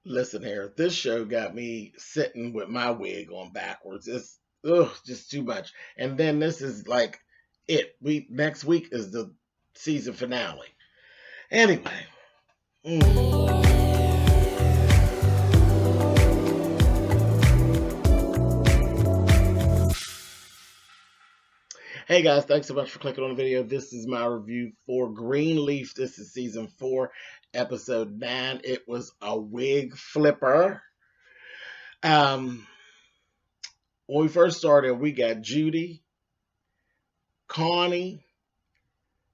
Listen here, this show got me sitting with my wig on backwards. It's just too much. And then this is like it. We next week is the season finale. Anyway. Hey guys, thanks so much for clicking on the video. This is my review for Greenleaf. This is season 4, episode 9. It was a wig flipper. When we first started, we got Judy, Connie,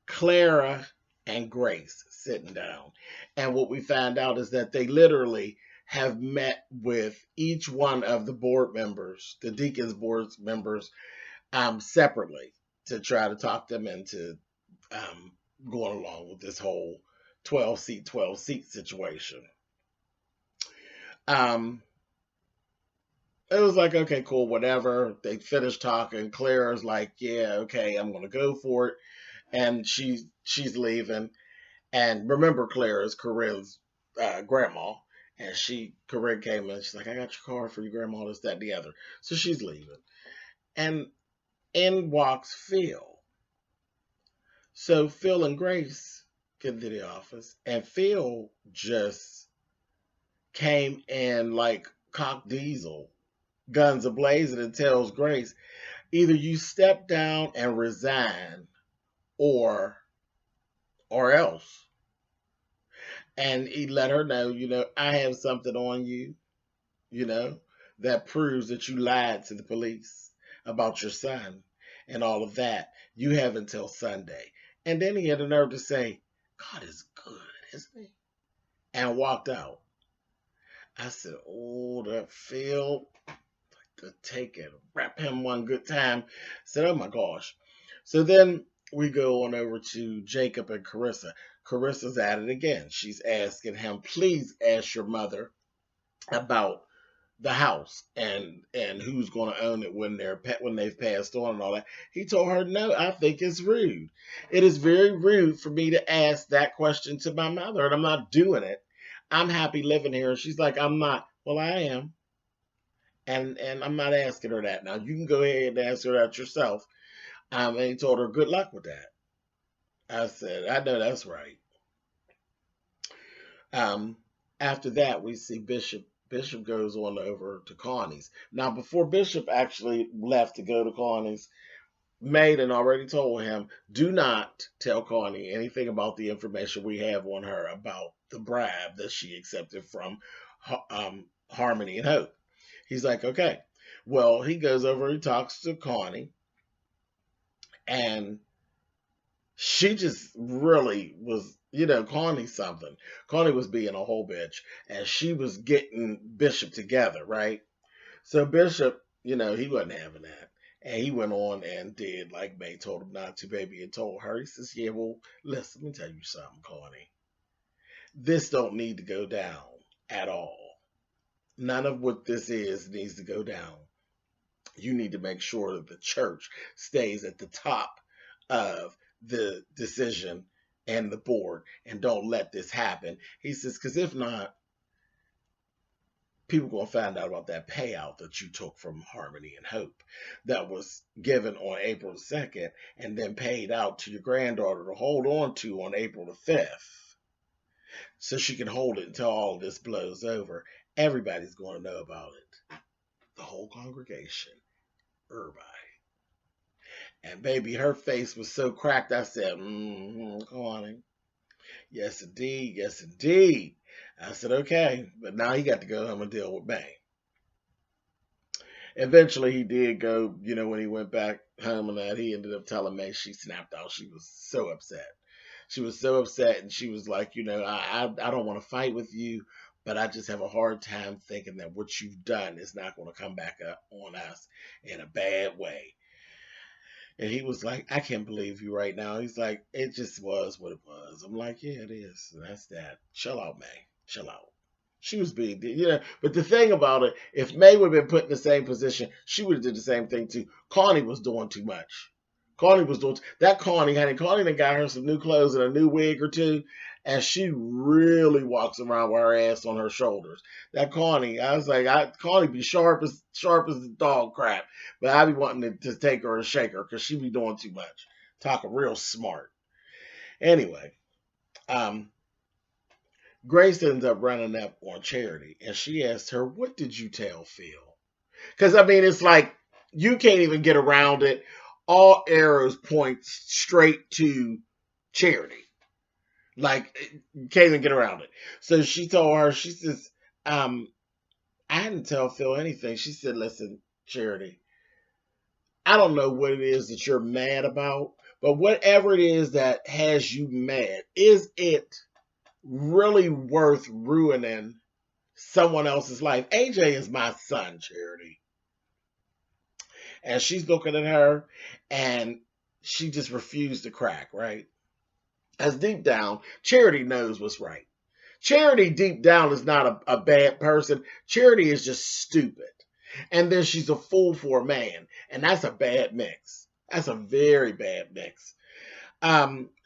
Clara, and Grace sitting down. And what we found out is that they literally have met with each one of the board members, the Deacons board members, separately to try to talk them into going along with this whole 12 seat situation. It was like, okay, cool, whatever. They finished talking. Claire's like, yeah, okay, I'm gonna go for it. And she's leaving. And remember, Claire is Corinne's grandma. And Corinne came in. She's like, I got your card for your grandma, this, that, and the other. So she's leaving. And in walks Phil. So Phil and Grace get to the office. And Phil just came in like cock diesel, guns a-blazing, and tells Grace, either you step down and resign or else. And he let her know, I have something on you, that proves that you lied to the police about your son and all of that. You have until Sunday. And then he had the nerve to say, God is good, isn't he? And walked out. I said, oh, that Phil, to take it, wrap him one good time. I said, oh my gosh. So then we go on over to Jacob and Carissa. Carissa's at it again. She's asking him, please ask your mother about the house and who's going to own it when they've passed on and all that. He told her, no, I think it's rude. It is very rude for me to ask that question to my mother, and I'm not doing it. I'm happy living here. And she's like, I'm not. Well, I am. And I'm not asking her that. Now, you can go ahead and ask her that yourself. And he told her, good luck with that. I said, I know that's right. After that, we see Bishop. Bishop goes on over to Connie's. Now, before Bishop actually left to go to Connie's, Maiden already told him, do not tell Connie anything about the information we have on her about the bribe that she accepted from Harmony and Hope. He's like, okay. Well, he goes over and talks to Connie, and she just really was, Connie something. Connie was being a whole bitch, and she was getting Bishop together, right? So Bishop, he wasn't having that. And he went on and did like May told him not to, baby, and told her, he says, yeah, well, listen, let me tell you something, Connie. This don't need to go down at all. None of what this is needs to go down. You need to make sure that the church stays at the top of the decision and the board, and don't let this happen. He says, because if not, people going to find out about that payout that you took from Harmony and Hope that was given on April 2nd and then paid out to your granddaughter to hold on to on April the 5th. So she can hold it until all of this blows over. Everybody's going to know about it. The whole congregation. Everybody. And baby, her face was so cracked, I said, Connie. Yes, indeed. Yes, indeed. I said, okay. But now he got to go home and deal with May. Eventually, he did go, when he went back home and that, he ended up telling May she snapped out. She was so upset. She was so upset, and she was like, I don't want to fight with you, but I just have a hard time thinking that what you've done is not going to come back up on us in a bad way. And he was like, I can't believe you right now. He's like, it just was what it was. I'm like, yeah, it is. And that's that. Chill out, May. Chill out. She was being, but the thing about it, if May would have been put in the same position, she would have did the same thing too. Connie was doing too much. Connie was doing that. Connie done got her some new clothes and a new wig or two, and she really walks around with her ass on her shoulders. That Connie, I was like, Connie be sharp as the dog crap, but I be wanting to take her and shake her because she be doing too much, talking real smart. Anyway, um, Grace ends up running up on Charity, and she asked her, "What did you tell Phil?" Because I mean, it's like you can't even get around it. All arrows point straight to Charity. Like you can't even get around it. So she told her, she says, I didn't tell Phil anything. She said, "Listen, Charity, I don't know what it is that you're mad about, but whatever it is that has you mad, is it really worth ruining someone else's life? AJ is my son, Charity." And she's looking at her and she just refused to crack, right? As deep down, Charity knows what's right. Charity deep down is not a bad person. Charity is just stupid. And then she's a fool for a man. And that's a bad mix. That's a very bad mix.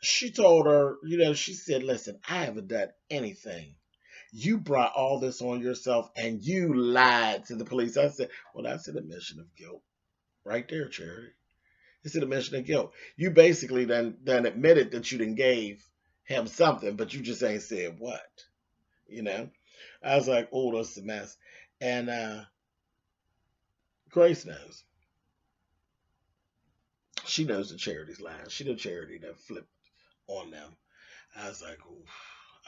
She told her, she said, "Listen, I haven't done anything. You brought all this on yourself and you lied to the police." I said, "Well, that's an admission of guilt right there, Charity. It's an admission of guilt. You basically then admitted that you done gave him something, but you just ain't said what, you know?" I was like, "Oh, that's a mess." And Grace knows. She knows the Charity's lying. She knows Charity that flipped on them. I was like, "Ooh,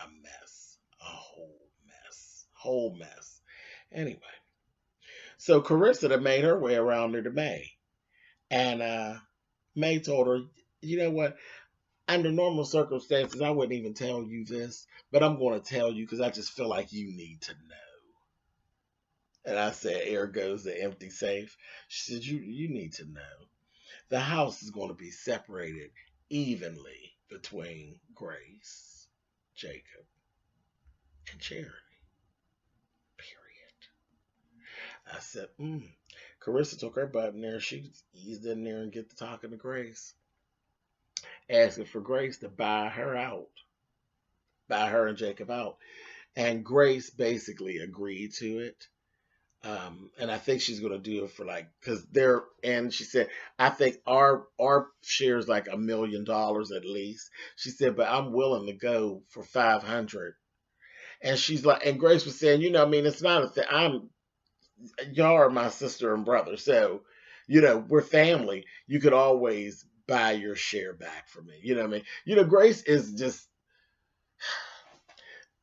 a mess. A whole mess. Whole mess." Anyway, so Carissa that made her way around there to May. And May told her, "You know what? Under normal circumstances, I wouldn't even tell you this, but I'm going to tell you because I just feel like you need to know." And I said, "Here goes the empty safe." She said, "You need to know. The house is going to be separated evenly between Grace, Jacob, and Charity. Period." I said, Carissa took her butt in there. She eased in there and get to talking to Grace, asking for Grace to buy her out, buy her and Jacob out. And Grace basically agreed to it. And I think she's gonna do it for like because they're and she said, "I think our share is like $1 million at least." She said, "But I'm willing to go for 500." And she's like, and Grace was saying, "I mean, it's not a thing. Y'all are my sister and brother, so we're family. You could always buy your share back from me." You know what I mean? Grace is just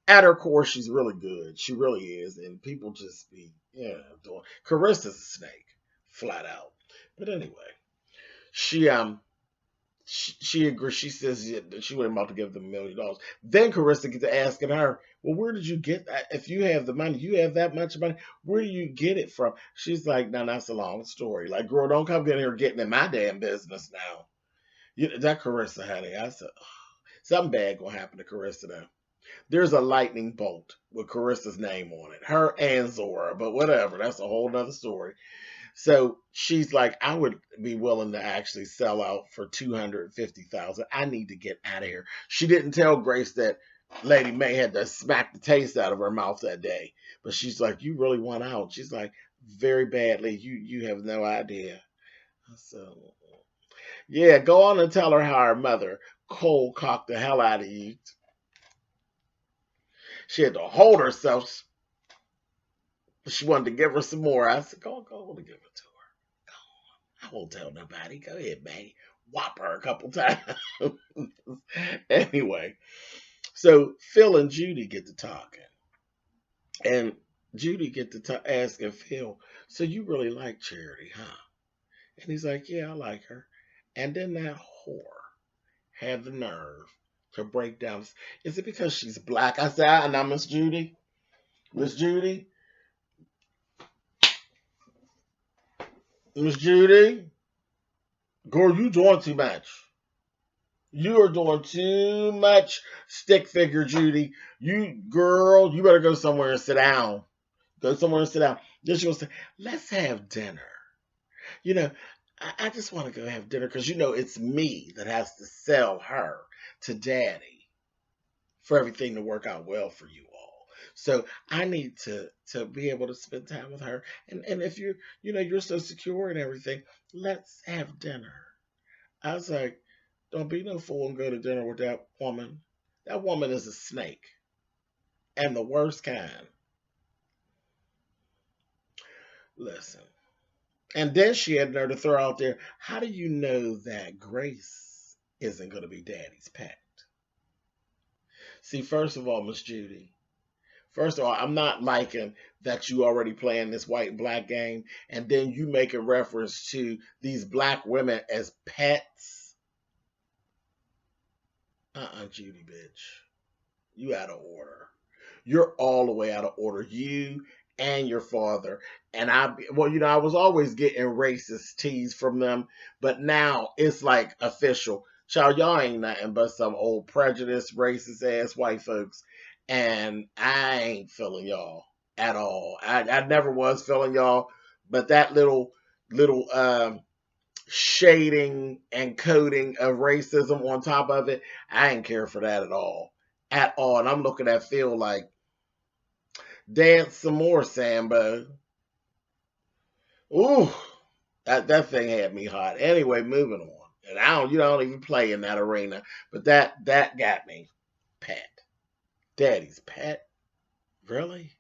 at her core, she's really good. She really is, and people just be doing. Carissa's a snake, flat out. But anyway, she she agrees. She says that she wasn't about to give them $1 million. Then Carissa gets to asking her, "Well, where did you get that? If you have the money, you have that much money. Where do you get it from?" She's like, "No, that's a long story. Like, girl, don't come in here getting in my damn business now." That Carissa, honey. I said, something bad gonna happen to Carissa though. There's a lightning bolt with Carissa's name on it. Her and Zora, but whatever. That's a whole nother story. So she's like, "I would be willing to actually sell out for 250,000. I need to get out of here." She didn't tell Grace that Lady May had to smack the taste out of her mouth that day. But she's like, "You really want out?" She's like, "Very badly. You have no idea." So yeah, go on and tell her how her mother cold cocked the hell out of you. She had to hold herself. She wanted to give her some more. I said, "Go on and give it to her. Go on. I won't tell nobody. Go ahead, man. Whop her a couple times." Anyway, so Phil and Judy get to talking. And Judy get to asking Phil, "So you really like Charity, huh?" And he's like, "Yeah, I like her." And then that whore had the nerve to break down. Is it because she's black? I said, "And I'm Miss Judy. Miss Judy. Miss Judy. Girl, you doing too much. You are doing too much stick figure, Judy. Girl, you better go somewhere and sit down. Go somewhere and sit down." Then she gonna say, "Let's have dinner. You know, I just want to go have dinner because it's me that has to sell her to daddy for everything to work out well for you all. So I need to be able to spend time with her. And if you're so secure and everything, let's have dinner. I was like, don't be no fool and go to dinner with that woman. That woman is a snake and the worst kind. Listen. And then she had nerve to throw out there, how do you know that Grace isn't going to be daddy's pet? See, first of all, Miss Judy, first of all, I'm not liking that you already playing this white and black game, and then you make a reference to these black women as pets. Judy, bitch. You out of order. You're all the way out of order. You and your father. And I was always getting racist teas from them, but now it's like official. Child, y'all ain't nothing but some old prejudiced, racist ass white folks. And I ain't feeling y'all at all. I never was feeling y'all, but that little shading and coding of racism on top of it, I ain't care for that at all. At all. And I'm looking at Phil like, dance some more, Sambo. Ooh, that thing had me hot. Anyway, moving on. And I don't even play in that arena, but that got me. Pet. Daddy's pet? Really?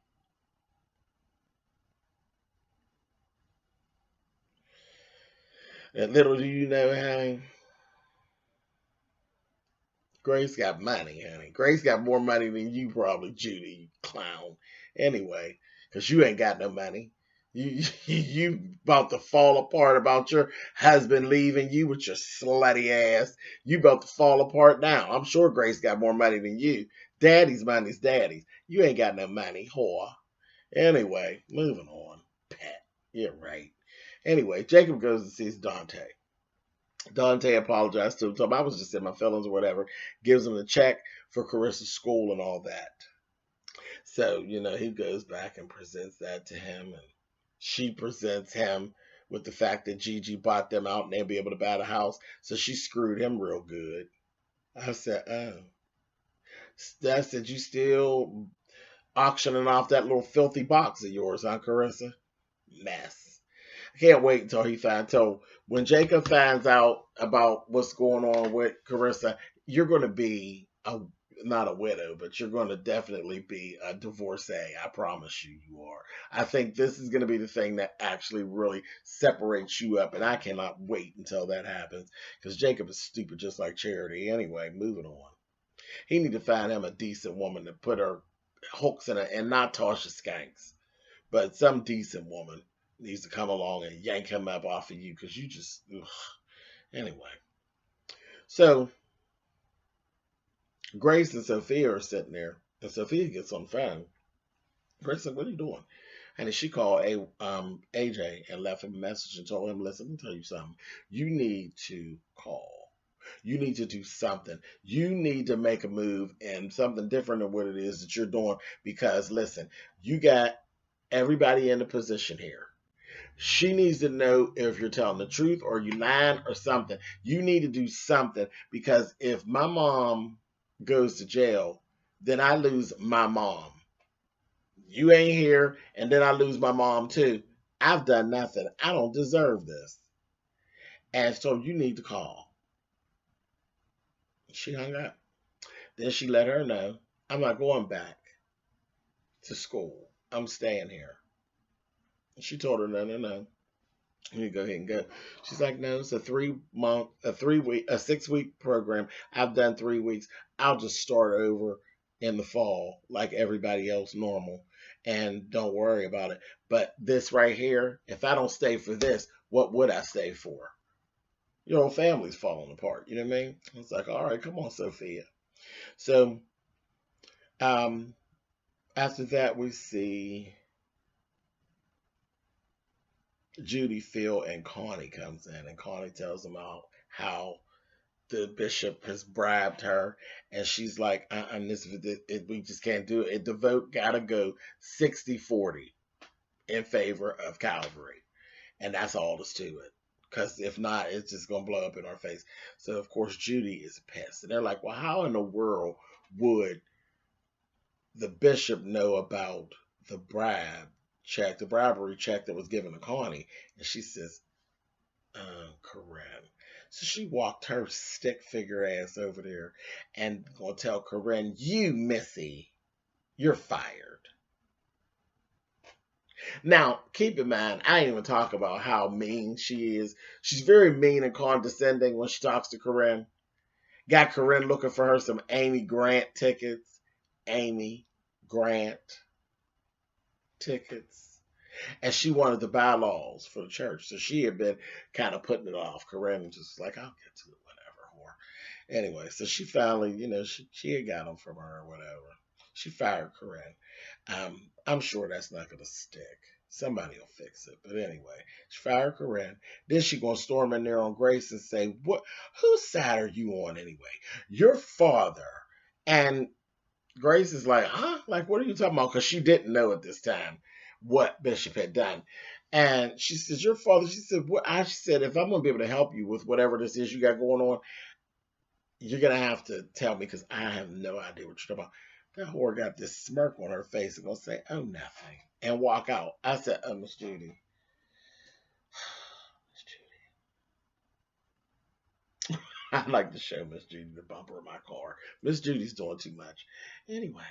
And little do you know, honey, Grace got money, honey. Grace got more money than you probably, Judy, you clown. Anyway, because you ain't got no money. You about to fall apart about your husband leaving you with your slutty ass. You about to fall apart now. I'm sure Grace got more money than you. Daddy's money's daddy's. You ain't got no money, whore. Anyway, moving on. Pet. You're right. Anyway, Jacob goes and sees Dante. Dante apologized to him, told him I was just in my feelings or whatever. Gives him the check for Carissa's school and all that. So, he goes back and presents that to him, and she presents him with the fact that Gigi bought them out and they'll be able to buy the house. So she screwed him real good. I said, oh. I said, you still auctioning off that little filthy box of yours, huh, Carissa? Mess. I can't wait until when Jacob finds out about what's going on with Carissa, you're going to be not a widow, but you're going to definitely be a divorcee. I promise you are. I think this is going to be the thing that actually really separates you up, and I cannot wait until that happens because Jacob is stupid just like Charity. Anyway, moving on. He need to find him a decent woman to put her hooks in her, and not Tasha Skanks, but some decent woman needs to come along and yank him up off of you because you just, ugh. Anyway. So Grace and Sophia are sitting there, and Sophia gets on the phone. Grace said, what are you doing? And she called AJ and left him a message and told him, listen, let me tell you something. You need to call. You need to do something. You need to make a move and something different than what it is that you're doing because, listen, you got everybody in the position here. She needs to know if you're telling the truth or you lying or something. You need to do something because if my mom goes to jail, then I lose my mom. You ain't here, and then I lose my mom too. I've done nothing. I don't deserve this. And so you need to call. She hung up. Then she let her know, I'm not going back to school. I'm staying here. She told her, no. You go ahead and go. She's like, no, it's a 6-week program. I've done 3 weeks. I'll just start over in the fall like everybody else normal. And don't worry about it. But this right here, if I don't stay for this, what would I stay for? Your whole family's falling apart. You know what I mean? It's like, all right, come on, Sophia. So after that, we see Judy, Phil, and Connie comes in, and Connie tells them how the bishop has bribed her, and she's like, we just can't do it. The vote gotta go 60-40 in favor of Calvary, and that's all there's to it. because if not, it's just gonna blow up in our face. So of course Judy is pissed, and they're like, "Well, how in the world would the bishop know about the the bribery check that was given to Connie?" And she says, Corinne. So she walked her stick figure ass over there and gonna tell Corinne, "You, Missy, you're fired." Now, keep in mind, I didn't even talk about how mean she is. She's very mean and condescending when she talks to Corinne. Got Corinne looking for her some Amy Grant tickets. Amy Grant tickets. And she wanted the bylaws for the church. So she had been kind of putting it off. Corinne was just like, "I'll get to it, whatever, whore." Anyway, so she finally, she had got them from her or whatever. She fired Corinne. I'm sure that's not going to stick. Somebody will fix it. But anyway, she fired Corinne. Then she going to storm in there on Grace and say, "What? Whose side are you on anyway? Your father." And Grace is like, "Huh? Like, what are you talking about?" Because she didn't know at this time what Bishop had done. And she says, "Your father," she said, she said, "if I'm going to be able to help you with whatever this is you got going on, you're going to have to tell me because I have no idea what you're talking about." That whore got this smirk on her face and going to say, "Oh, nothing," and walk out. I said, "Oh, Miss Judy." Miss Judy. I like to show Miss Judy the bumper of my car. Miss Judy's doing too much. Anyway.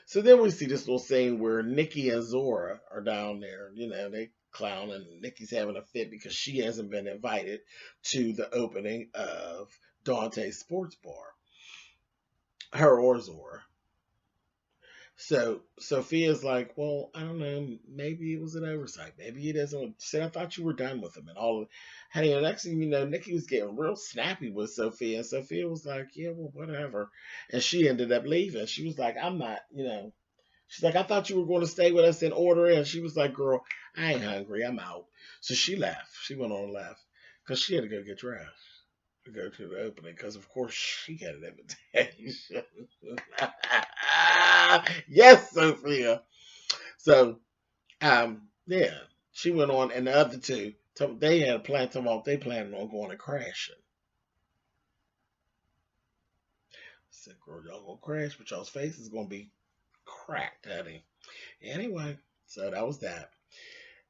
So then we see this little scene where Nikki and Zora are down there. They clown and Nikki's having a fit because she hasn't been invited to the opening of Dante's Sports Bar. Her or Zora. So Sophia's like, "Well, I don't know. Maybe it was an oversight. Maybe he doesn't." She said, "I thought you were done with him." And all of, hey, the next thing you know, Nikki was getting real snappy with Sophia. And Sophia was like, "Yeah, well, whatever." And she ended up leaving. She was like, "I'm not. She's like, "I thought you were going to stay with us and order." And she was like, "Girl, I ain't hungry. I'm out." So she left. She went on and left because she had to go get dressed to go to the opening because, of course, she had an invitation. Yes, Sophia. So, yeah, she went on, and the other two, they had a plan. They planned on going and crashing. I said, "Girl, y'all gonna crash, but y'all's face is gonna be cracked, honey." Anyway, so that was that.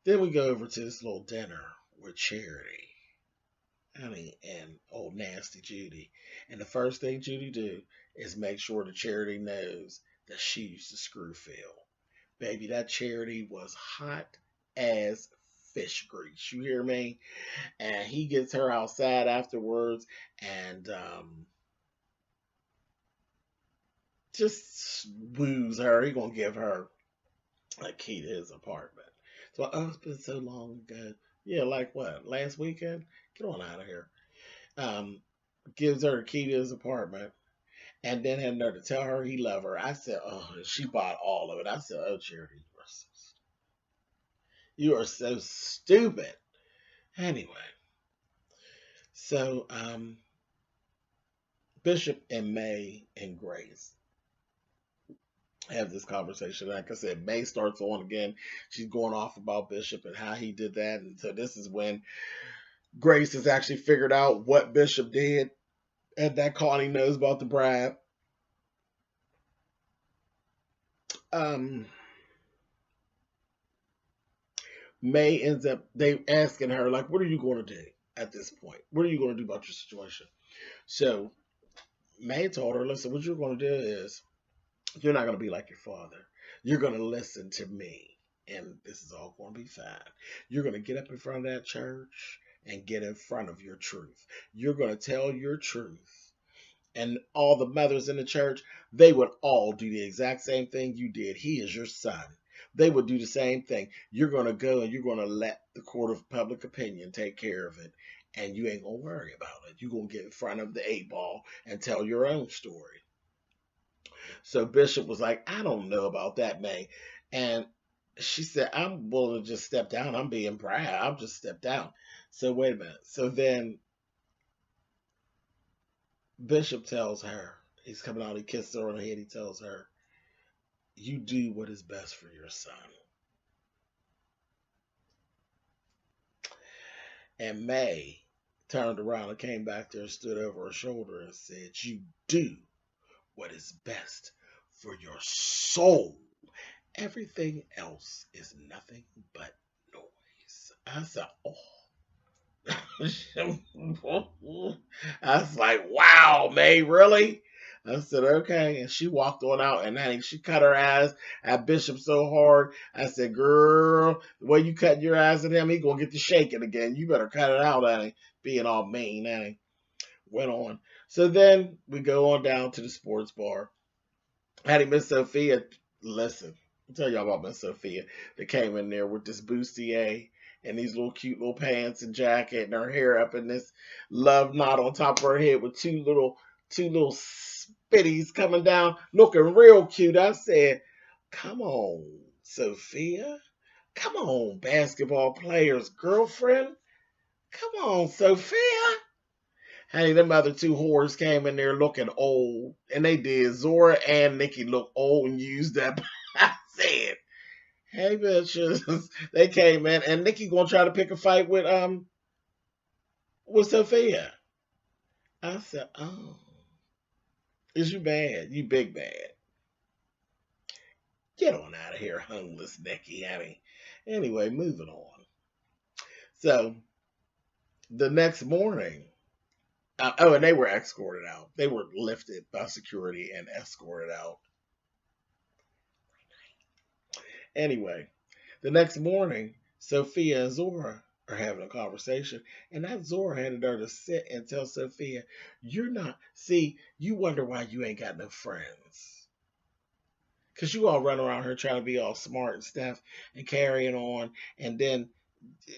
Then we go over to this little dinner with Charity, honey, and old nasty Judy. And the first thing Judy do is make sure the Charity knows that she used to screw Phil. Baby, that Charity was hot as fish grease. You hear me? And he gets her outside afterwards and just woos her. He gonna give her a key to his apartment. So, "Oh, it's been so long ago." Yeah, like what? Last weekend? Get on out of here. Um, Gives her a key to his apartment, and then had nerve to tell her he loved her. I said, "Oh," she bought all of it. I said, "Oh, Charity, you are so stupid." Anyway, so Bishop and May and Grace have this conversation. Like I said, May starts on again. She's going off about Bishop and how he did that. And so this is when Grace has actually figured out what Bishop did and that Connie knows about the bribe. Um, May ends up they asking her, like, "What are you going to do at this point? What are you going to do about your situation?" So May told her, "Listen, what you're going to do is you're not going to be like your father. You're going to listen to me, and this is all going to be fine. You're going to get up in front of that church and get in front of your truth. You're going to tell your truth." And all the mothers in the church, they would all do the exact same thing you did. He is your son. They would do the same thing. You're going to go and you're going to let the court of public opinion take care of it. And you ain't going to worry about it. You're going to get in front of the 8 ball and tell your own story. So Bishop was like, "I don't know about that, May." And she said, "I'm willing to just step down. I'm being proud. I'll just step down." So wait a minute. So then Bishop tells her, he's coming out, he kisses her on the head, he tells her, "You do what is best for your son." And May turned around and came back there, stood over her shoulder and said, "You do what is best for your soul. Everything else is nothing but noise." I said, "Oh." I was like, "Wow, May, really?" I said, "Okay." And she walked on out, and honey, she cut her eyes at Bishop so hard. I said, "Girl, the way you cutting your eyes at him, he gonna get to shaking again. You better cut it out, honey." Being all mean, honey. Went on. So then we go on down to the sports bar. Hattie, Miss Sophia, listen, I'll tell y'all about Miss Sophia. That came in there with this bustier and these little cute little pants and jacket and her hair up in this love knot on top of her head with two little spitties coming down, looking real cute. I said, "Come on, Sophia. Come on, basketball player's girlfriend. Come on, Sophia." Hey, them other two whores came in there looking old, and they did. Zora and Nikki look old and used up. I said, "Hey, bitches," they came in, and Nikki gonna try to pick a fight with Sophia. I said, "Oh, is you bad? You big bad? Get on out of here, homeless Nikki, honey." Anyway, moving on. So the next morning, oh, and they were escorted out. They were lifted by security and escorted out. Anyway, the next morning, Sophia and Zora are having a conversation, and that Zora had her to sit and tell Sophia, "You're not, see, you wonder why you ain't got no friends. Because you all run around here trying to be all smart and stuff and carrying on, and then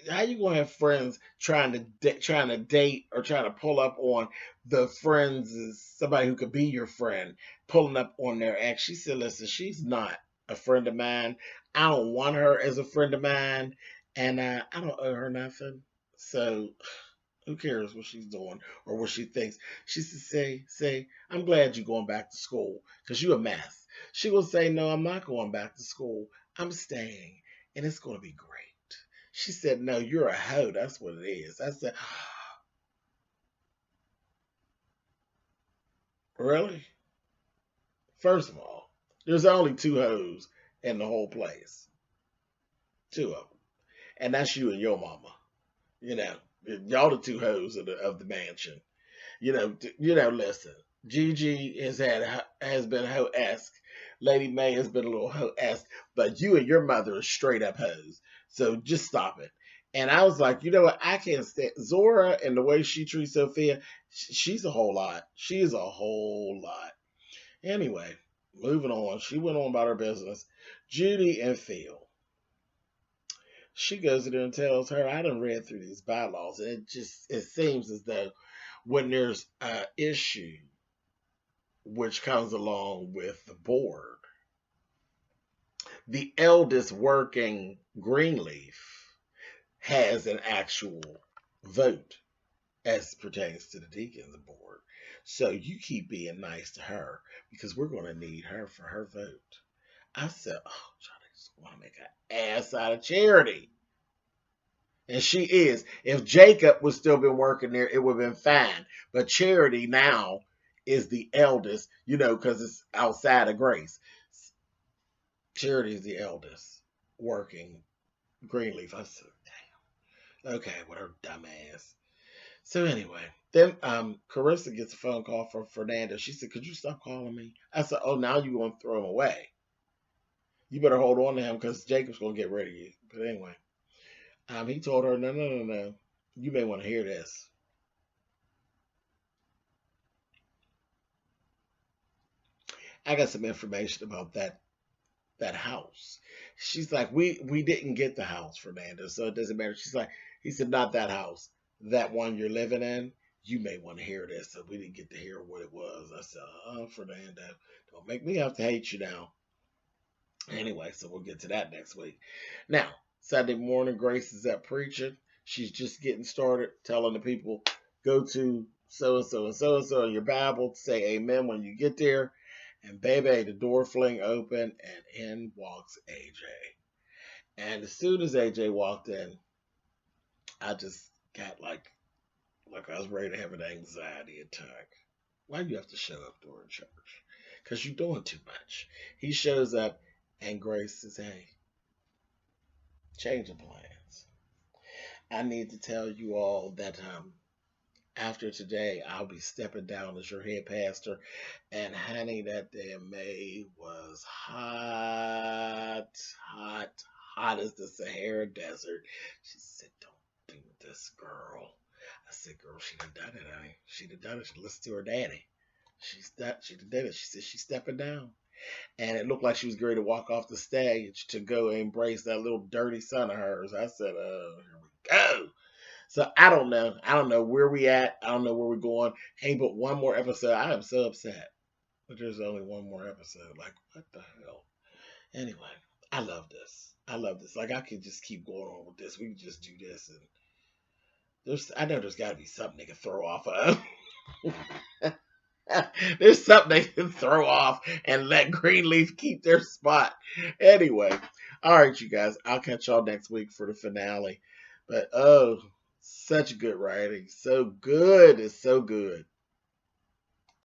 how you gonna have friends trying to date or trying to pull up on the friends is somebody who could be your friend, pulling up on their ex?" She said, "Listen, she's not a friend of mine. I don't want her as a friend of mine, and I don't owe her nothing. So who cares what she's doing or what she thinks?" She said, "Say, I'm glad you're going back to school because you're a mess." She will say, "No, I'm not going back to school. I'm staying, and it's going to be great." She said, "No, you're a hoe. That's what it is." I said, "Really?" First of all, there's only two hoes in the whole place. Two of them. And that's you and your mama. You know, y'all the two hoes of the mansion. Listen. Gigi has been hoe-esque. Lady May has been a little hoe-esque, but you and your mother are straight up hoes. So just stop it. And I was like, you know what? I can't stand Zora and the way she treats Sophia. She's a whole lot. She's a whole lot. Anyway, moving on. She went on about her business. Judy and Phil. She goes in there and tells her, "I done read through these bylaws, and it seems as though when there's an issue which comes along with the board, the eldest working Greenleaf has an actual vote as pertains to the deacons board. So you keep being nice to her because we're going to need her for her vote." I said, "Oh, Johnny just want to make an ass out of Charity." And she is. If Jacob would still been working there, it would have been fine. But Charity now is the eldest, because it's outside of Grace. Charity is the eldest working Greenleaf. I said, "Damn. Okay, with her dumb ass." So anyway, then Carissa gets a phone call from Fernanda. She said, "Could you stop calling me?" I said, "Oh, now you're going to throw him away. You better hold on to him because Jacob's going to get rid of you." But anyway, he told her, "No, no, no, no. You may want to hear this. I got some information about that house." She's like, "We didn't get the house, Fernanda, so it doesn't matter." He said, "Not that house, that one you're living in. You may want to hear this." So we didn't get to hear what it was. I said, "Oh, Fernanda, don't make me have to hate you now." Anyway, so we'll get to that next week. Now, Sunday morning, Grace is up preaching. She's just getting started, telling the people, "Go to so and so and so and so in your Bible, say amen when you get there." And baby, the door fling open, and in walks AJ. And as soon as AJ walked in, I just got like I was ready to have an anxiety attack. Why do you have to show up during church? Because you're doing too much. He shows up, and Grace says, "Hey, change of plans. I need to tell you all that after today, I'll be stepping down as your head pastor." And honey, that damn May was hot, hot, hot as the Sahara Desert. She said, "Don't do this, girl." I said, "Girl, she done done it, honey. She done done it. She listened to her daddy. She did it." She said she's stepping down. And it looked like she was going to walk off the stage to go embrace that little dirty son of hers. I said, "Oh, here we go." So I don't know. I don't know where we at. I don't know where we're going. Hey, but one more episode. I am so upset. But there's only one more episode. Like, what the hell? Anyway, I love this. I love this. Like, I could just keep going on with this. We can just do this. And I know there's got to be something they can throw off of. There's something they can throw off and let Greenleaf keep their spot. Anyway, all right, you guys. I'll catch y'all next week for the finale. But oh, such good writing. So good. It's so good.